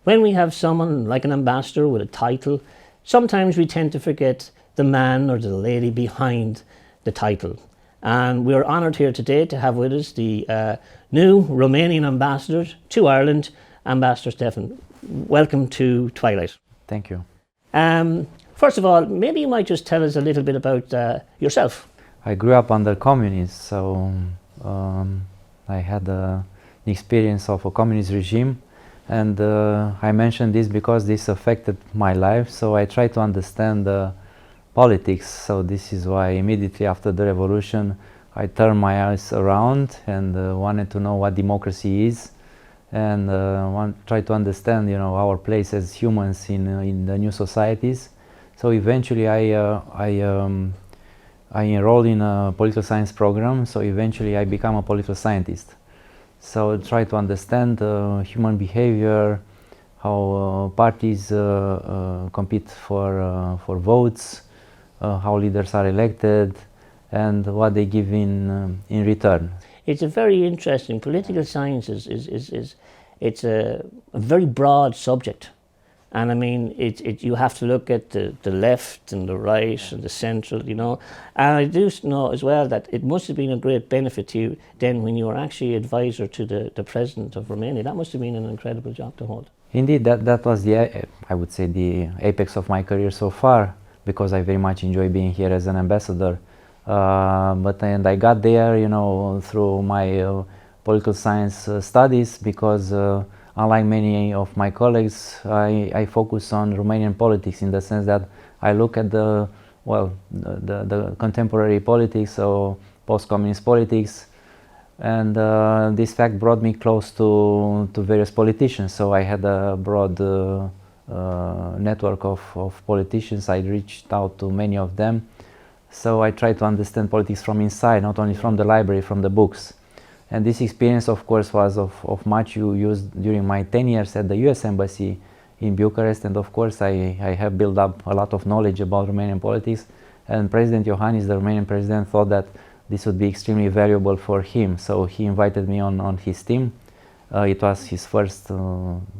when we have someone like an ambassador with a title, sometimes we tend to forget the man or the lady behind the title. And we're honoured here today to have with us the new Romanian ambassador to Ireland, Ambassador Ștefan. Welcome to Twilight. Thank you. First of all, maybe you might just tell us a little bit about yourself. I grew up under communists, so I had the experience of a communist regime, and I mention this because this affected my life, so I try to understand politics. So this is why immediately after the revolution I turned my eyes around and wanted to know what democracy is, and try to understand, our place as humans in the new societies. So eventually I enrolled in a political science program, so eventually I became a political scientist. So try to understand human behavior, how parties compete for votes, how leaders are elected, and what they give in return. It's a very interesting, political science it's a very broad subject. And I mean, you have to look at the left and the right and the central, And I do know as well that it must have been a great benefit to you then when you were actually advisor to the President of Romania. That must have been an incredible job to hold. Indeed, that was I would say the apex of my career so far, because I very much enjoy being here as an ambassador. And I got there, through my political science studies, because unlike many of my colleagues, I focus on Romanian politics in the sense that I look at the contemporary politics or post-communist politics, and this fact brought me close to various politicians. So I had a broad network of politicians. I reached out to many of them. So I tried to understand politics from inside, not only from the library, from the books. And this experience, of course, was of much use during my 10 years at the US Embassy in Bucharest. And of course, I have built up a lot of knowledge about Romanian politics. And President Iohannis, the Romanian president, thought that this would be extremely valuable for him. So he invited me on his team. It was his first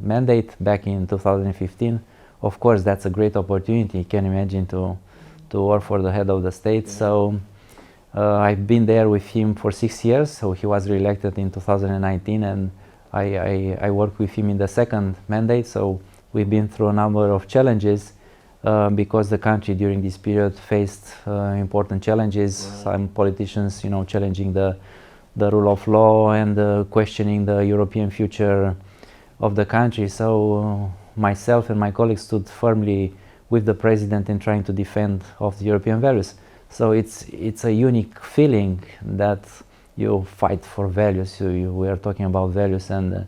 mandate back in 2015. Of course, that's a great opportunity. You can imagine to work for the head of the state. Yeah. So I've been there with him for 6 years, so he was re-elected in 2019, and I worked with him in the second mandate. So we've been through a number of challenges because the country during this period faced important challenges. Wow. Some politicians, challenging the rule of law and questioning the European future of the country. So myself and my colleagues stood firmly with the president in trying to defend of the European values. So it's a unique feeling that you fight for values. We are talking about values, and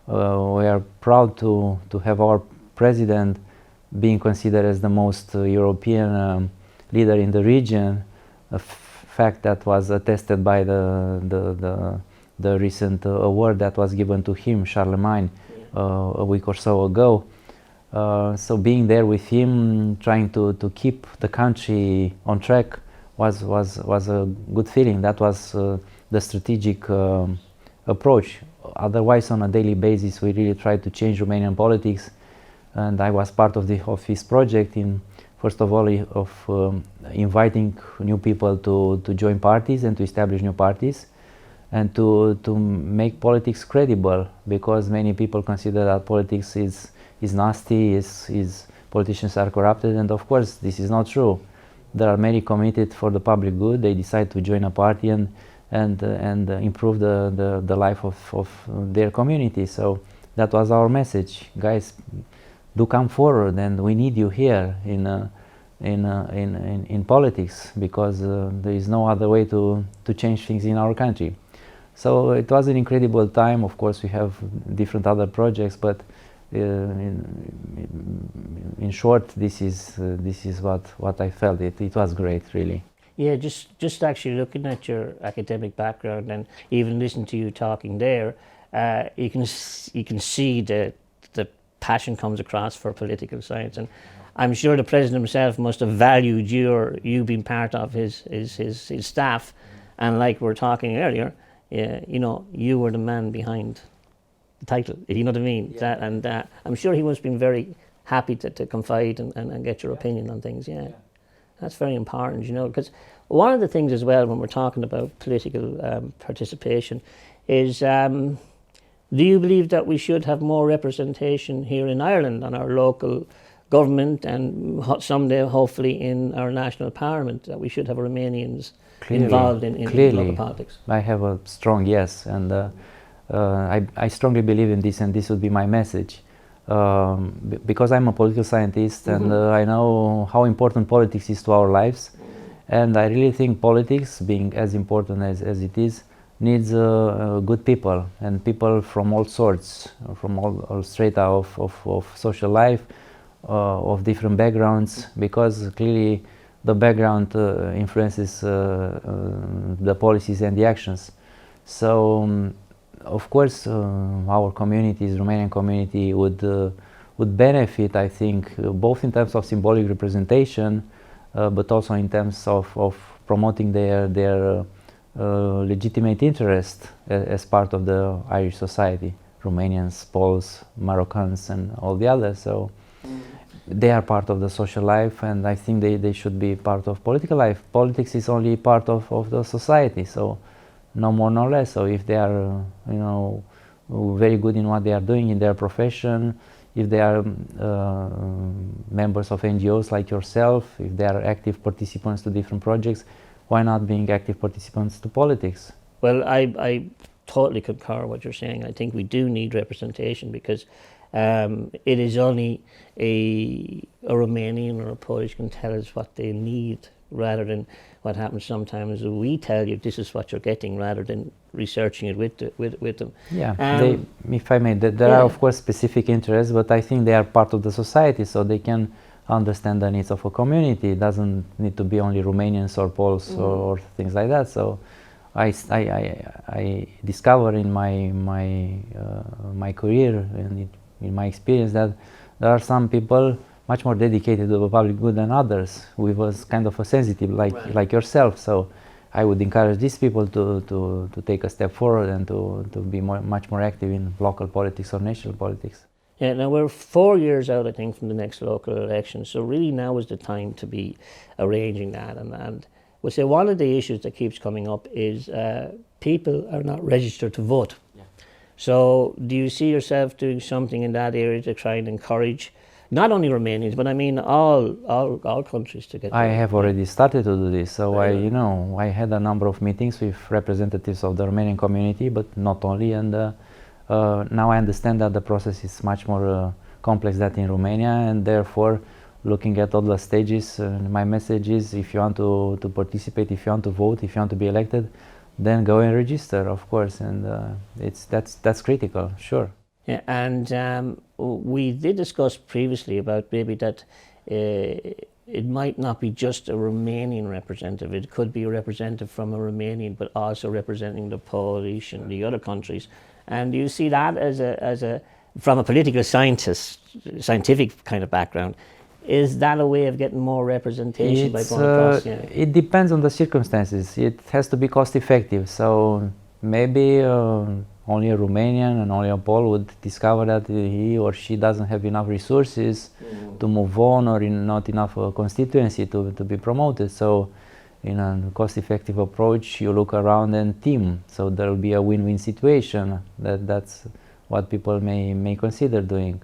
we are proud to have our president being considered as the most European leader in the region. A fact that was attested by the recent award that was given to him, Charlemagne, a week or so ago. So being there with him, trying to keep the country on track was a good feeling. That was the strategic approach. Otherwise, on a daily basis, we really tried to change Romanian politics, and I was part of his project in, first of all, inviting new people to join parties and to establish new parties, and to make politics credible, because many people consider that politics is nasty, politicians are corrupted, and of course this is not true. There are many committed for the public good. They decide to join a party and improve the life of their community. So that was our message, guys. Do come forward, and we need you here in politics, because there is no other way to change things in our country. So it was an incredible time. Of course, we have different other projects, but in short, this is what I felt. It was great, really. Yeah, just actually looking at your academic background and even listening to you talking there, you can see the passion comes across for political science, and I'm sure the president himself must have valued you being part of his staff, and like we were talking earlier, you were the man behind the title, if you know what I mean. Yeah. That, and I'm sure he must have been very happy to confide and get your opinion on things, yeah. That's very important, you know, because one of the things as well when we're talking about political participation is, do you believe that we should have more representation here in Ireland on our local government and someday hopefully in our national parliament, that we should have Romanians involved in local politics? I have a strong yes, and I strongly believe in this, and this would be my message. Because I'm a political scientist, and I know how important politics is to our lives, and I really think politics, being as important as it is, needs good people, and people from all sorts, from all strata of social life, of different backgrounds, because clearly the background influences the policies and the actions. So of course our communities, Romanian community, would benefit, I think, both in terms of symbolic representation, but also in terms of promoting their legitimate interest as part of the Irish society, Romanians, Poles, Moroccans, and all the others. So they are part of the social life, and I think they should be part of political life. Politics is only part of the society, so no more, no less. So if they are, you know, very good in what they are doing in their profession, if they are members of NGOs like yourself, if they are active participants to different projects, why not being active participants to politics? Well, I totally concur what you're saying. I think we do need representation, because it is only a Romanian or a Polish can tell us what they need, rather than what happens sometimes we tell you this is what you're getting, rather than researching it with them. Yeah, if I may, there are of course specific interests, but I think they are part of the society, so they can understand the needs of a community. It doesn't need to be only Romanians or Poles or things like that. So I discover in my career and in my experience that there are some people much more dedicated to the public good than others, who was kind of a sensitive like yourself. So I would encourage these people to take a step forward and to be much more active in local politics or national politics. Yeah, now we're 4 years out, I think, from the next local election, so really now is the time to be arranging that. And we'll say one of the issues that keeps coming up is people are not registered to vote. Yeah. So do you see yourself doing something in that area to try and encourage not only Romanians, but I mean all countries to get I have already started to do this. So I I had a number of meetings with representatives of the Romanian community, but not only, and now I understand that the process is much more complex than in Romania, and therefore looking at all the stages, my message is, if you want to participate, if you want to vote, if you want to be elected, then go and register, of course, and that's critical, sure. Yeah, and we did discuss previously about maybe that it might not be just a Romanian representative. It could be a representative from a Romanian, but also representing the Polish and the other countries. And do you see that as a from a political scientific kind of background? Is that a way of getting more representation by going across? Yeah. It depends on the circumstances. It has to be cost effective. So maybe only a Romanian and only a Pole would discover that he or she doesn't have enough resources to move on, or not enough constituency to be promoted. So in a cost-effective approach, you look around and team. So there will be a win-win situation. That's what people may consider doing.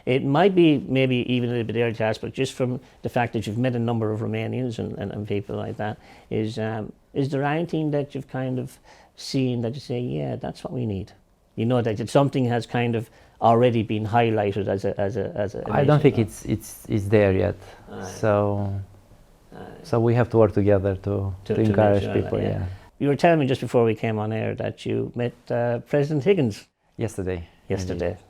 It might be maybe even a little bit early to ask, but just from the fact that you've met a number of Romanians and people like that, is there anything that you've kind of seen that you say, yeah, that's what we need? You know, that something has kind of already been highlighted as a I don't think it's there yet. So we have to work together to encourage people. Yeah. You were telling me just before we came on air that you met President Higgins yesterday.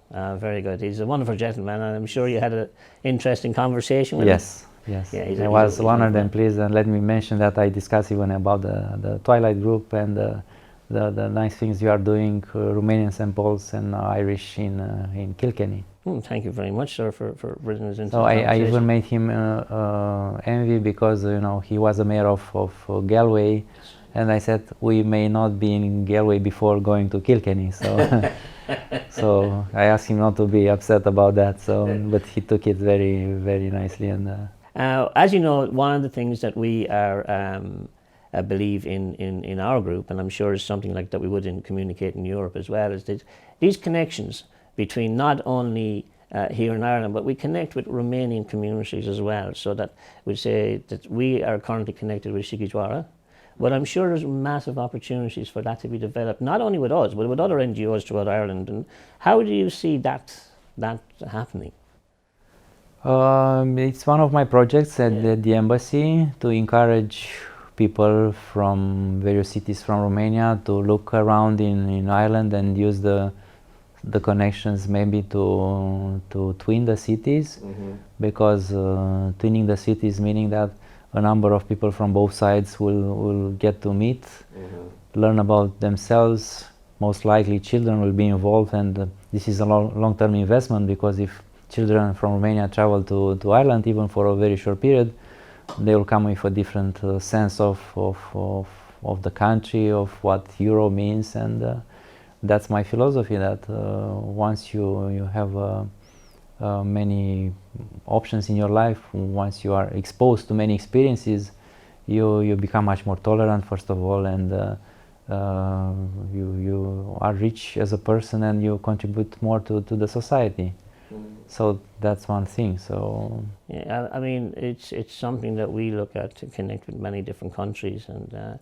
Very good. He's a wonderful gentleman, and I'm sure you had an interesting conversation with him. Yes. Yeah, I was honored and pleased, and let me mention that I discussed even about the Twilight group and the nice things you are doing, Romanians and Poles and Irish in Kilkenny. Thank you very much, sir, for bringing us into the conversation. I even made him envy, because he was the mayor of Galway, and I said we may not be in Galway before going to Kilkenny. So So I asked him not to be upset about that. So, but he took it very, very nicely. And as you know, one of the things that we are believe in our group, and I'm sure it's something like that we would communicate in Europe as well, is that these connections between not only here in Ireland, but we connect with Romanian communities as well, so that we say that we are currently connected with Sighișoara, but I'm sure there's massive opportunities for that to be developed, not only with us, but with other NGOs throughout Ireland. And how do you see that happening? It's one of my projects at the embassy to encourage people from various cities from Romania to look around in Ireland and use the connections maybe to twin the cities, because twinning the cities meaning that a number of people from both sides will get to meet, learn about themselves. Most likely children will be involved, and this is a long-term investment, because if children from Romania travel to Ireland even for a very short period, they will come with a different sense of the country, of what Euro means, and that's my philosophy, that once you have many options in your life, once you are exposed to many experiences, you become much more tolerant, first of all, and you are rich as a person, and you contribute more to the society. So that's one thing. So yeah, I mean, it's something that we look at to connect with many different countries, and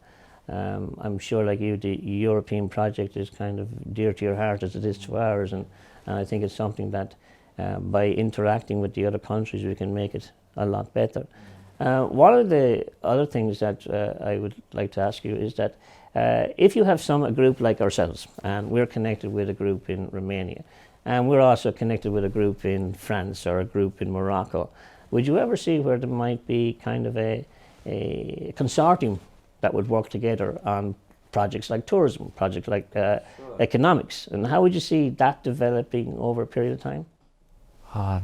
I'm sure, like you, the European project is kind of dear to your heart as it is to ours, and I think it's something that by interacting with the other countries we can make it a lot better. One of the other things that I would like to ask you is that if you have a group like ourselves, and we're connected with a group in Romania, and we're also connected with a group in France or a group in Morocco, would you ever see where there might be kind of a consortium that would work together on projects like tourism, projects like economics, and how would you see that developing over a period of time?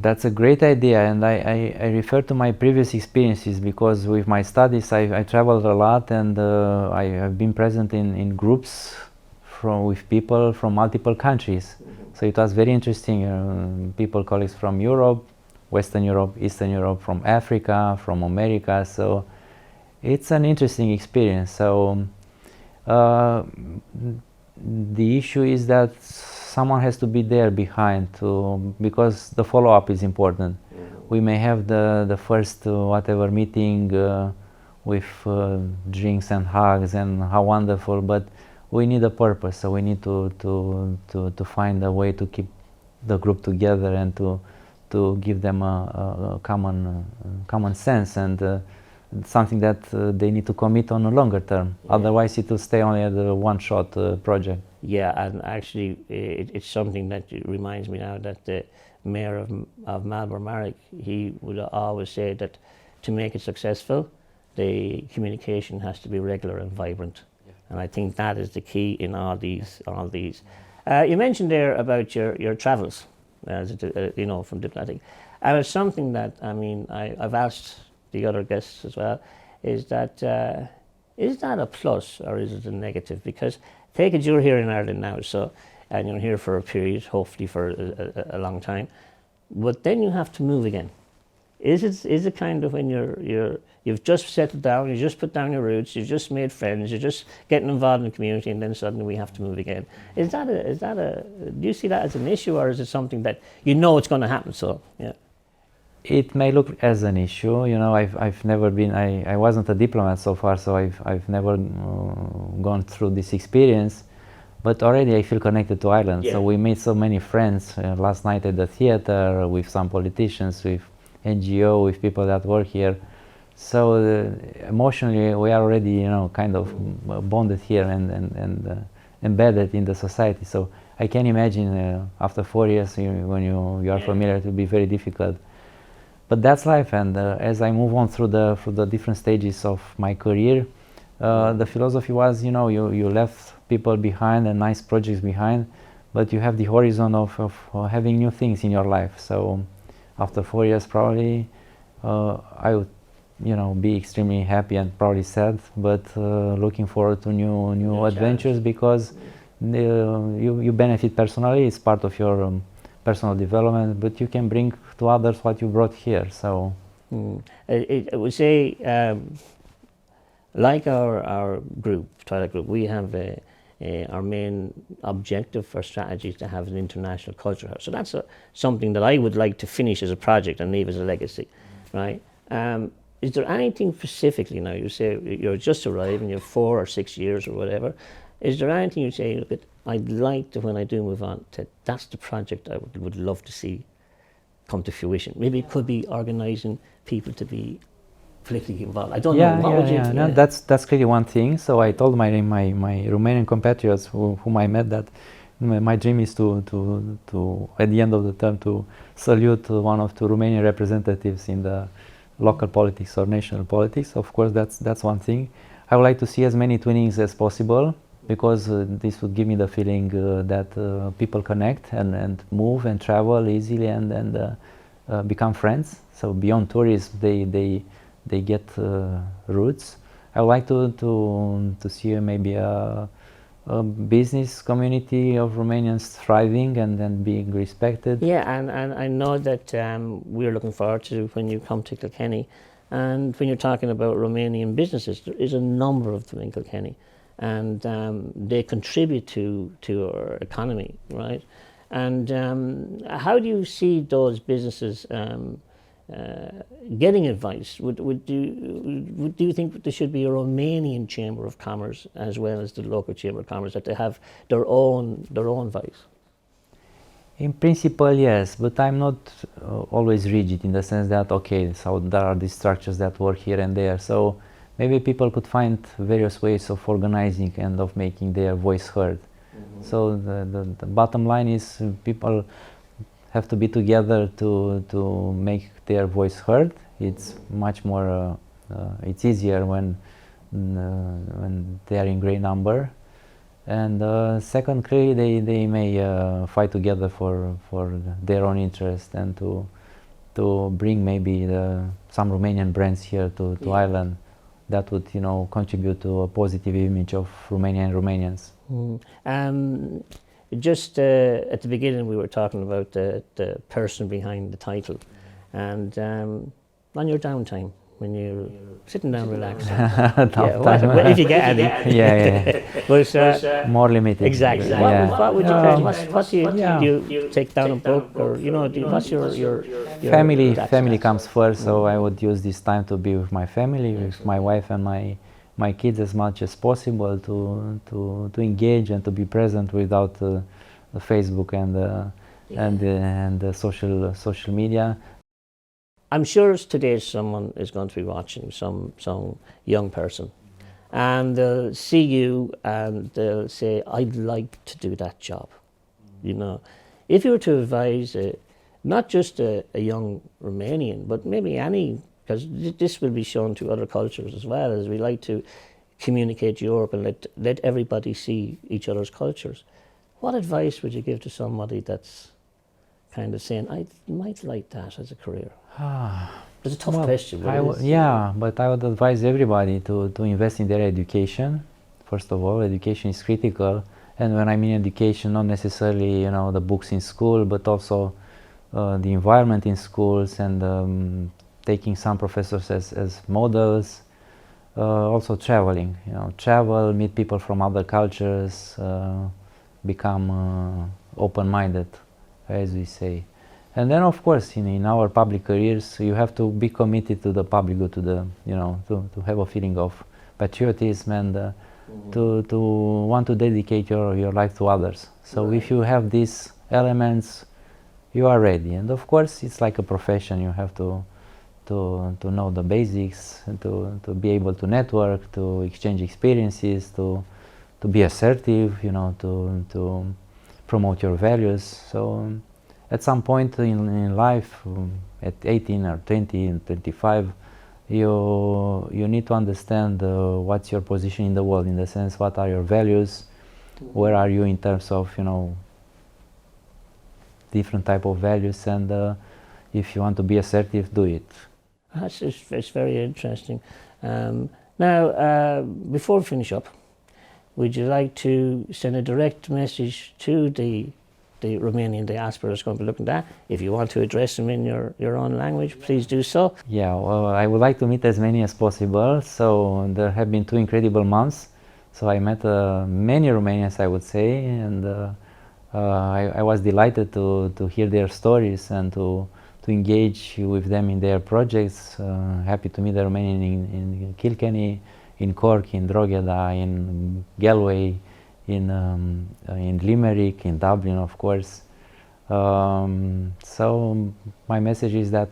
That's a great idea, and I refer to my previous experiences, because with my studies I traveled a lot, and I have been present in groups with people from multiple countries. So it was very interesting, colleagues from Europe, Western Europe, Eastern Europe, from Africa, from America, so it's an interesting experience. So the issue is that someone has to be there behind, because the follow-up is important. We may have the first whatever meeting with drinks and hugs and how wonderful, but we need a purpose. So we need to find a way to keep the group together, and to give them a common sense, and something that they need to commit on a longer term. Otherwise it will stay only as a one-shot project. Yeah, and actually it's something that reminds me now that the mayor of Melbourne, Marek, he would always say that to make it successful, the communication has to be regular and vibrant. And I think that is the key in all these. You mentioned there about your travels, from diplomatic, and it's something that, I mean, I've asked the other guests as well, is that a plus or is it a negative? Because take it, you're here in Ireland now, and you're here for a period, hopefully for a long time, but then you have to move again. Is it kind of when you've just settled down, you just put down your roots, you've just made friends, you're just getting involved in the community, and then suddenly we have to move again? Do you see that as an issue, or is it something that you know it's going to happen? So yeah. It may look as an issue, I've never been, I wasn't a diplomat so far, so I've never gone through this experience, but already I feel connected to Ireland. Yeah. So we made so many friends last night at the theater, with some politicians, with NGO, with people that work here. So emotionally we are already, kind of bonded here and embedded in the society. So I can imagine after 4 years, when you are familiar, it will be very difficult. But that's life, and as I move on through the different stages of my career, the philosophy was, you left people behind and nice projects behind, but you have the horizon of having new things in your life. So after 4 years, probably I would, be extremely happy and probably sad, but looking forward to new adventures, because you benefit personally, it's part of your personal development, but you can bring to others what you brought here. So I would say, like our group, Twilight Group, we have our main objective for strategy is to have an international culture house. So that's something that I would like to finish as a project and leave as a legacy, right? Is there anything specifically now, you say you're just arriving, you have 4 or 6 years or whatever, is there anything you say, look, I'd like to, when I do move on, that's the project I would love to see come to fruition? Maybe it could be organising people to be politically involved. I don't know. What would you? No, that's clearly one thing. So I told my Romanian compatriots whom I met that my dream is to at the end of the term to salute one of the Romanian representatives in the local politics or national politics. Of course, that's one thing. I would like to see as many twinnings as possible, because this would give me the feeling that people connect and move and travel easily and become friends. So beyond tourism, they get roots. I would like to see maybe a business community of Romanians thriving and being respected. Yeah, and I know that we're looking forward to when you come to Kilkenny, and when you're talking about Romanian businesses, there is a number of them in Kilkenny, and they contribute to our economy, right? And how do you see those businesses getting advice? Would you think there should be a Romanian Chamber of Commerce as well as the local Chamber of Commerce, that they have their own voice? In principle, yes, but I'm not always rigid in the sense that, okay, so there are these structures that work here and there. So maybe people could find various ways of organizing and of making their voice heard. Mm-hmm. So the bottom line is people have to be together to make their voice heard. It's much more, it's easier when they are in great number. And second, clearly they may fight together for their own interest and to bring maybe some Romanian brands here to Ireland that would, contribute to a positive image of Romania and Romanians. Mm. Just at the beginning, we were talking about the person behind the title, and on your downtime, when you're sitting down relaxing, if you get any, but more limited. Exactly. What would you do? You take down a book, or what's your family comes first? So I would use this time to be with my family, with my wife and my kids as much as possible, to engage and to be present without the Facebook and the social media. I'm sure today someone is going to be watching, some young person, and they'll see you and they'll say, I'd like to do that job. If you were to advise not just a young Romanian, but maybe any, because this will be shown to other cultures as well, as we like to communicate Europe and let everybody see each other's cultures. What advice would you give to somebody that's kind of saying, I might like that as a career? It's a tough question. But I would advise everybody to invest in their education. First of all, education is critical. And when I mean education, not necessarily the books in school, but also the environment in schools, and taking some professors as models. Also traveling, travel, meet people from other cultures, become open-minded, as we say. And then, of course, in our public careers, you have to be committed to the public good, to have a feeling of patriotism and to want to dedicate your life to others. So if you have these elements, you are ready. And of course, it's like a profession. You have to know the basics, to be able to network, to exchange experiences, to be assertive, to promote your values. So at some point in life, at 18 or 20 and 25, you need to understand what's your position in the world, in the sense, what are your values, where are you in terms of, different type of values, and if you want to be assertive, do it. It's very interesting. Now, before we finish up, would you like to send a direct message to the Romanian diaspora that's going to be looking at that? If you want to address them in your own language, please do so. Yeah, well, I would like to meet as many as possible. So there have been 2 incredible months. So I met many Romanians, I would say, and I was delighted to hear their stories and to engage with them in their projects. Happy to meet the Romanian in Kilkenny, in Cork, in Drogheda, in Galway, in Limerick, in Dublin, of course. So my message is that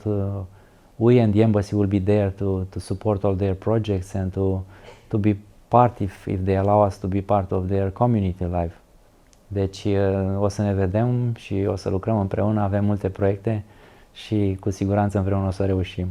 we and the embassy will be there to support all their projects and to be part, if they allow us to be part of their community life. Deci o să ne vedem și o să lucrăm împreună, avem multe proiecte și cu siguranță împreună o să reușim.